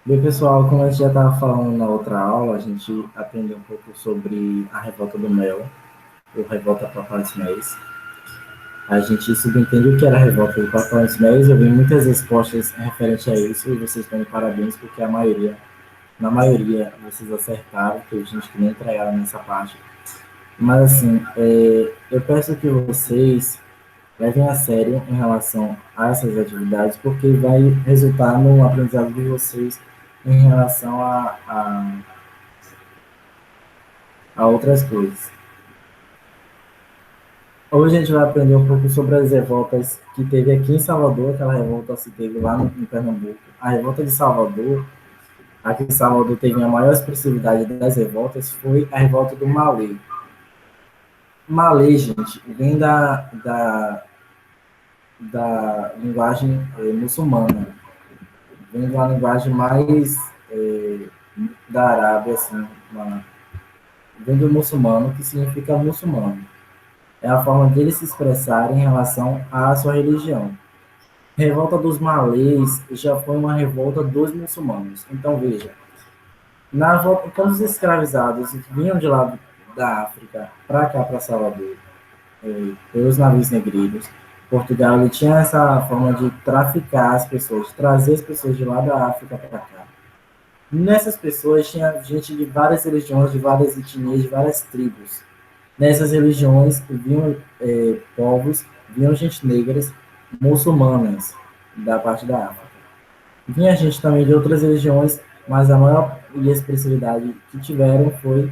Bem, pessoal, como a gente já estava falando na outra aula, a gente aprendeu um pouco sobre a revolta do Mel, ou revolta Papaléguas. A gente subentende o que era a revolta do Papaléguas. Eu vi muitas respostas referentes a isso, e vocês estão de parabéns, porque na maioria, vocês acertaram, teve gente que nem entregaram nessa parte. Mas, assim, eu peço que vocês levem a sério em relação a essas atividades, porque vai resultar no aprendizado de vocês em relação a outras coisas. Hoje a gente vai aprender um pouco sobre as revoltas que teve aqui em Salvador, aquela revolta se teve lá em Pernambuco. A revolta de Salvador, aqui em Salvador teve a maior expressividade das revoltas, foi a revolta do Malê. Malê, gente, vem da linguagem muçulmana, vem de uma linguagem mais da Arábia, assim, vem do muçulmano, que significa muçulmano. É a forma dele se expressar em relação à sua religião. Revolta dos malês já foi uma revolta dos muçulmanos. Então, veja, quando os escravizados vinham de lá da África para cá, para Salvador, pelos navios negreiros, Portugal ele tinha essa forma de traficar as pessoas, de trazer as pessoas de lá da África para cá. Nessas pessoas tinha gente de várias religiões, de várias etnias, de várias tribos. Nessas religiões vinham povos, vinham gente negras, muçulmanas, da parte da África. Vinha gente também de outras religiões, mas a maior expressividade que tiveram foi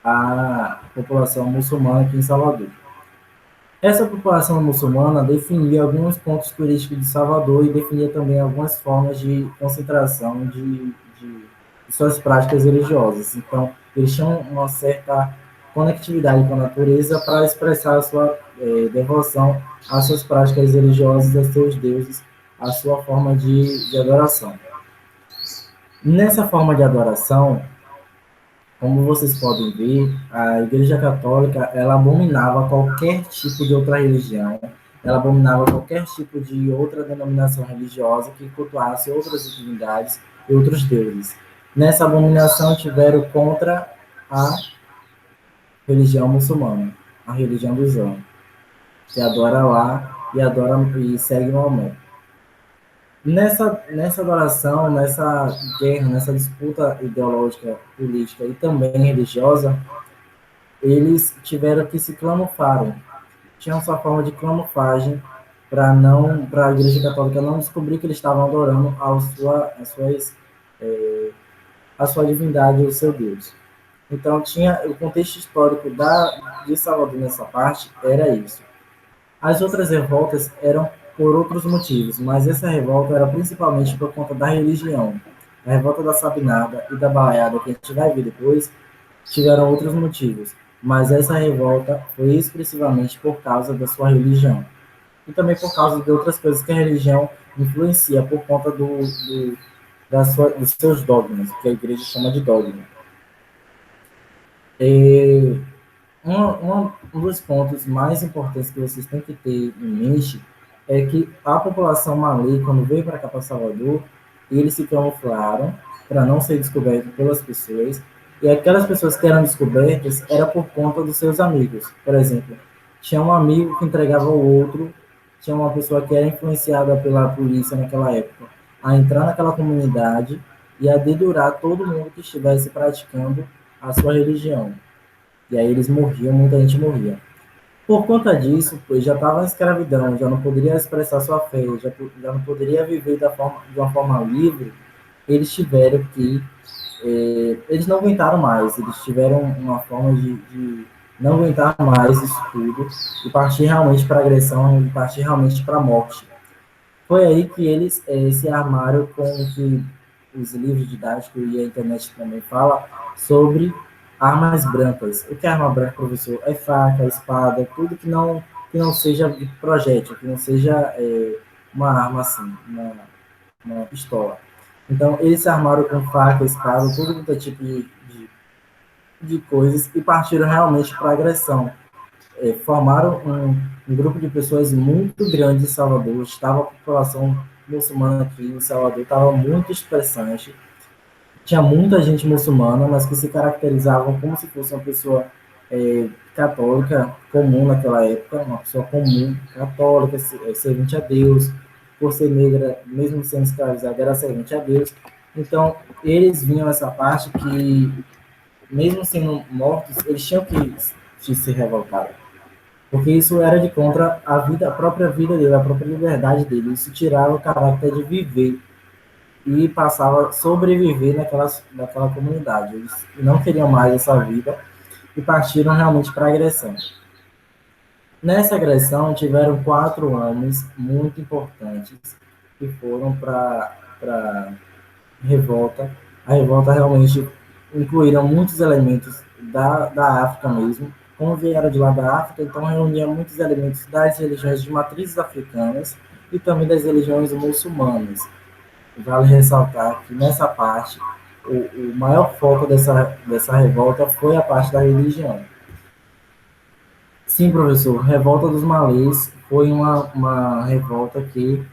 a população muçulmana aqui em Salvador. Essa população muçulmana definia alguns pontos turísticos de Salvador e definia também algumas formas de concentração de suas práticas religiosas. Então, eles tinham uma certa conectividade com a natureza para expressar a sua devoção às suas práticas religiosas, aos seus deuses, à sua forma de adoração. Nessa forma de adoração, como vocês podem ver, a Igreja Católica ela abominava qualquer tipo de outra religião, ela abominava qualquer tipo de outra denominação religiosa que cultuasse outras divindades e outros deuses. Nessa abominação tiveram contra a religião muçulmana, a religião do Islã, que adora lá e adora e segue Maomé. Nessa adoração, nessa guerra, nessa disputa ideológica, política e também religiosa, eles tiveram que se camuflarem. Tinham sua forma de camuflagem para a Igreja Católica não descobrir que eles estavam adorando a sua divindade, o seu Deus. Então, tinha o contexto histórico de Salvador nessa parte era isso. As outras revoltas eram por outros motivos, mas essa revolta era principalmente por conta da religião. A revolta da Sabinada e da Baiada, que a gente vai ver depois, tiveram outros motivos, mas essa revolta foi expressivamente por causa da sua religião. E também por causa de outras coisas que a religião influencia por conta dos seus dogmas, que a igreja chama de dogma. E um dos pontos mais importantes que vocês têm que ter em mente é que a população malê, quando veio para cá, para Salvador, eles se camuflaram para não ser descobertos pelas pessoas, e aquelas pessoas que eram descobertas era por conta dos seus amigos. Por exemplo, tinha um amigo que entregava ao outro, tinha uma pessoa que era influenciada pela polícia naquela época a entrar naquela comunidade e a dedurar todo mundo que estivesse praticando a sua religião. E aí eles morriam, muita gente morria. Por conta disso, pois já estava em escravidão, já não poderia expressar sua fé, já não poderia viver de uma forma livre, eles tiveram que. Eles não aguentaram mais, eles tiveram uma forma de não aguentar mais isso tudo e partir realmente para agressão, e partir realmente para a morte. Foi aí que eles se armaram com o que os livros didáticos e a internet também fala sobre armas brancas. O que é arma branca, professor? É faca, espada, tudo que não seja projétil, que não seja uma arma assim, uma pistola. Então, eles se armaram com faca, espada, todo quanto é tipo de coisas e partiram realmente para agressão. Formaram um grupo de pessoas muito grande em Salvador, estava a população muçulmana aqui em Salvador, estava muito expressante, tinha muita gente muçulmana, mas que se caracterizavam como se fosse uma pessoa católica comum naquela época, uma pessoa comum, católica, servente a Deus, por ser negra, mesmo sendo escravizada, era servente a Deus. Então, eles vinham essa parte que, mesmo sendo mortos, eles tinham que se revoltar, porque isso era de contra a vida, a própria vida dele, a própria liberdade dele. Isso tirava o caráter de viver e passava a sobreviver naquela comunidade. Eles não queriam mais essa vida e partiram realmente para a agressão. Nessa agressão, tiveram 4 homens muito importantes que foram para a revolta. A revolta realmente incluíram muitos elementos da África mesmo. Como vieram de lá da África, então reunia muitos elementos das religiões de matrizes africanas e também das religiões muçulmanas. Vale ressaltar que nessa parte, o maior foco dessa revolta foi a parte da religião. Sim, professor, Revolta dos Malês foi uma revolta que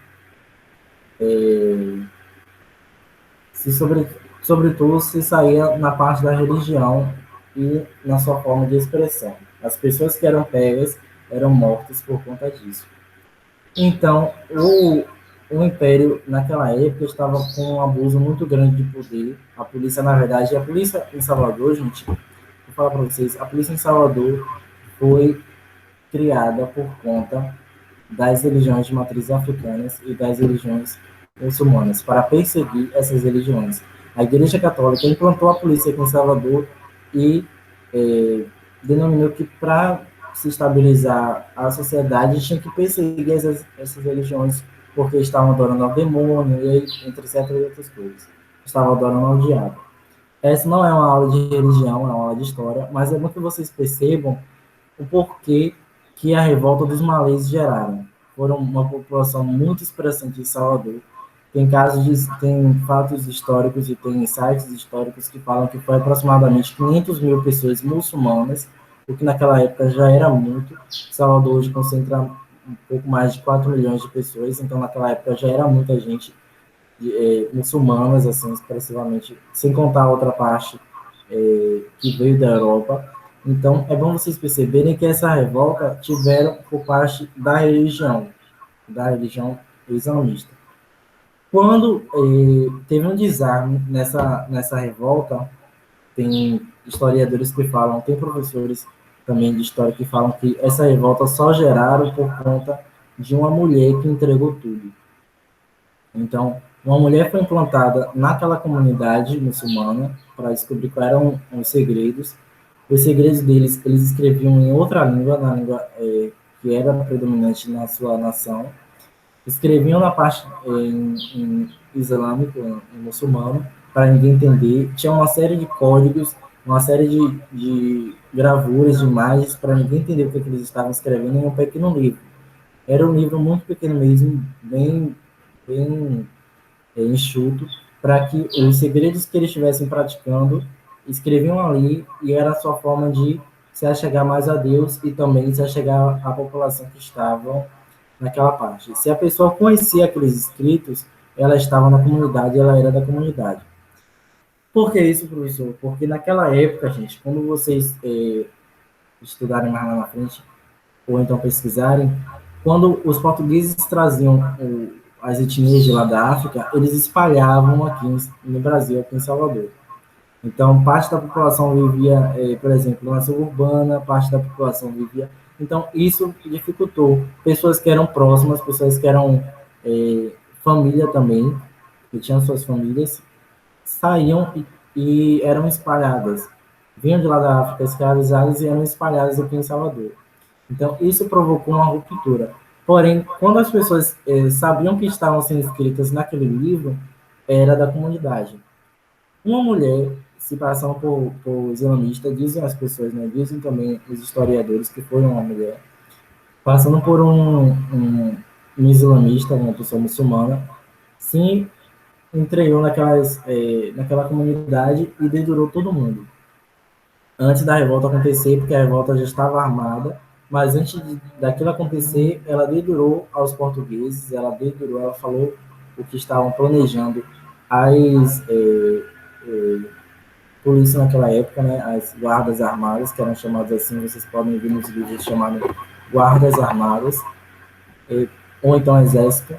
se sobretudo se saía na parte da religião e na sua forma de expressão. As pessoas que eram pegas eram mortas por conta disso. Então, o Império, naquela época, estava com um abuso muito grande de poder. A polícia, na verdade, a polícia em Salvador, gente, vou falar para vocês, a polícia em Salvador foi criada por conta das religiões de matriz africanas e das religiões muçulmanas, para perseguir essas religiões. A Igreja Católica implantou a polícia aqui em Salvador e denominou que para se estabilizar a sociedade tinha que perseguir essas religiões porque estavam adorando ao demônio e entre certas outras coisas. Estavam adorando ao diabo. Essa não é uma aula de religião, é uma aula de história, mas é bom que vocês percebam o porquê que a revolta dos malês geraram. Foram uma população muito expressante em Salvador. Tem fatos históricos e tem sites históricos que falam que foi aproximadamente 500 mil pessoas muçulmanas, o que naquela época já era muito. Salvador hoje concentra um pouco mais de 4 milhões de pessoas, então naquela época já era muita gente muçulmanas, assim, expressivamente, sem contar a outra parte que veio da Europa. Então, é bom vocês perceberem que essa revolta tiveram por parte da religião islamista. Quando teve um desarme nessa revolta, tem historiadores que falam, tem professores também de história que falam que essa revolta só geraram por conta de uma mulher que entregou tudo. Então, uma mulher foi implantada naquela comunidade muçulmana para descobrir quais eram os segredos. Os segredos deles, eles escreviam em outra língua, na língua que era predominante na sua nação. Escreviam na parte em islâmico, em muçulmano, para ninguém entender. Tinha uma série de códigos, uma série de gravuras, de imagens, para ninguém entender o que eles estavam escrevendo em um pequeno livro. Era um livro muito pequeno mesmo, bem enxuto, para que os segredos que eles estivessem praticando escreviam ali e era a sua forma de se achegar mais a Deus e também se achegar à população que estava naquela parte. Se a pessoa conhecia aqueles escritos, ela estava na comunidade, ela era da comunidade. Por que isso, professor? Porque naquela época, gente, quando vocês estudarem mais lá na frente, ou então pesquisarem, quando os portugueses traziam as etnias de lá da África, eles espalhavam aqui no Brasil, aqui em Salvador. Então, parte da população vivia, por exemplo, na suburbana, parte da população vivia. Então, isso dificultou. Pessoas que eram próximas, pessoas que eram família também, que tinham suas famílias, saíam e eram espalhadas. Vinham de lá da África escravizadas e eram espalhadas aqui em Salvador. Então, isso provocou uma ruptura. Porém, quando as pessoas sabiam que estavam sendo escritas naquele livro, era da comunidade. Uma mulher, se passando por islamista, dizem as pessoas, né, dizem também os historiadores que foi uma mulher, passando por um islamista, uma pessoa muçulmana, se entregou naquela comunidade e dedurou todo mundo antes da revolta acontecer, porque a revolta já estava armada, mas antes daquilo acontecer, ela dedurou aos portugueses, ela falou o que estavam planejando as polícia naquela época, né, as guardas armadas, que eram chamadas assim, vocês podem ver nos livros chamados guardas armadas, ou então exército,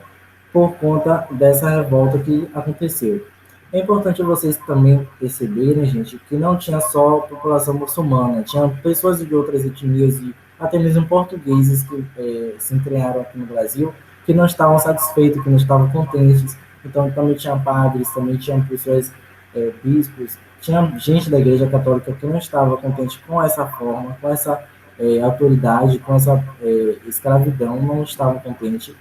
por conta dessa revolta que aconteceu. É importante vocês também perceberem, gente, que não tinha só população muçulmana, tinha pessoas de outras etnias e até mesmo portugueses que se entranharam aqui no Brasil, que não estavam satisfeitos, que não estavam contentes. Então também tinha padres, também tinha pessoas, bispos, tinha gente da Igreja Católica que não estava contente com essa forma, com essa autoridade, com essa escravidão, não estava contente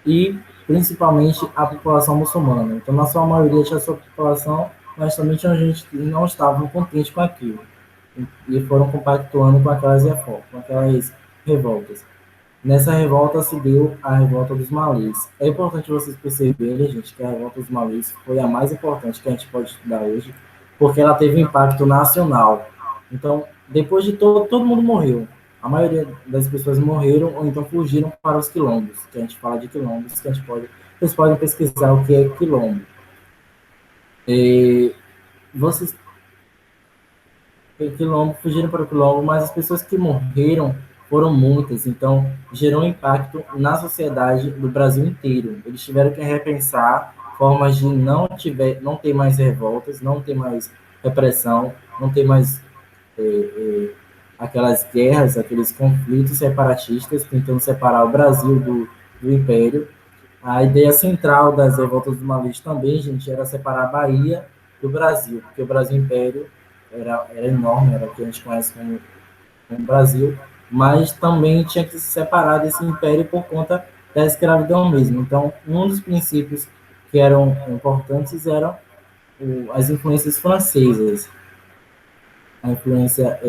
e principalmente a população muçulmana. Então, na sua maioria, tinha a sua população, mas também tinha gente que não estavam contentes com aquilo e foram compactuando com aquelas revoltas. Nessa revolta se deu a revolta dos malês. É importante vocês perceberem, gente, que a revolta dos malês foi a mais importante que a gente pode estudar hoje, porque ela teve impacto nacional. Então, depois de todo mundo morreu. A maioria das pessoas morreram ou então fugiram para os quilombos, que a gente fala de quilombos, que a gente pode, vocês podem pesquisar o que é quilombo. E vocês quilombo, fugiram para o quilombo, mas as pessoas que morreram foram muitas, então gerou um impacto na sociedade do Brasil inteiro. Eles tiveram que repensar formas de não ter mais revoltas, não ter mais repressão, não ter mais é, é, aquelas guerras, aqueles conflitos separatistas, tentando separar o Brasil do Império. A ideia central das revoltas dos Malês também, gente, era separar a Bahia do Brasil, porque o Brasil Império era enorme, era o que a gente conhece como Brasil, mas também tinha que se separar desse império por conta da escravidão mesmo. Então, um dos princípios que eram importantes eram as influências francesas, a influência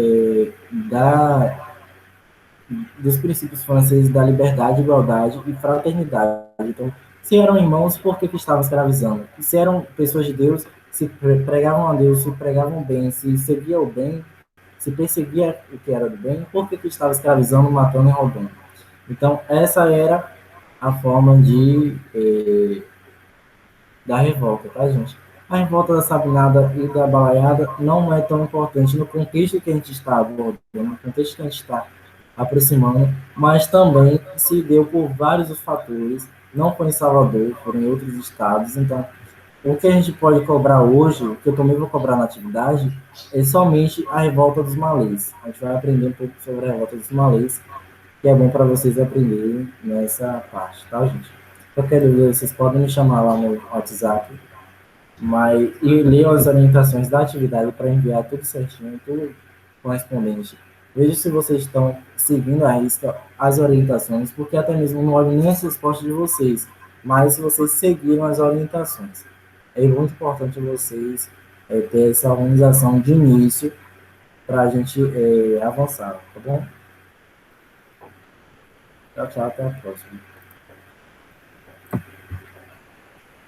dos princípios franceses da liberdade, igualdade e fraternidade. Então, se eram irmãos, por que estavam escravizando? E se eram pessoas de Deus, se pregavam a Deus, se pregavam bem, se seguia o bem, se perseguia o que era do bem, por que estava escravizando, matando e roubando? Então, essa era a forma da revolta, tá, gente? A revolta da Sabinada e da Balaiada não é tão importante no contexto que a gente está abordando, no contexto que a gente está aproximando, mas também se deu por vários fatores. Não foi em Salvador, foram em outros estados. Então, o que a gente pode cobrar hoje, o que eu também vou cobrar na atividade, é somente a revolta dos malês. A gente vai aprender um pouco sobre a revolta dos malês, que é bom para vocês aprenderem nessa parte, tá, gente? Qualquer dúvida, vocês podem me chamar lá no WhatsApp, mas e ler as orientações da atividade para enviar tudo certinho, tudo correspondente. Veja se vocês estão seguindo a risca as orientações, porque até mesmo não olho nem as respostas de vocês, mas se vocês seguiram as orientações. É muito importante vocês ter essa organização de início para a gente avançar, tá bom? Tchau, tchau, até a próxima.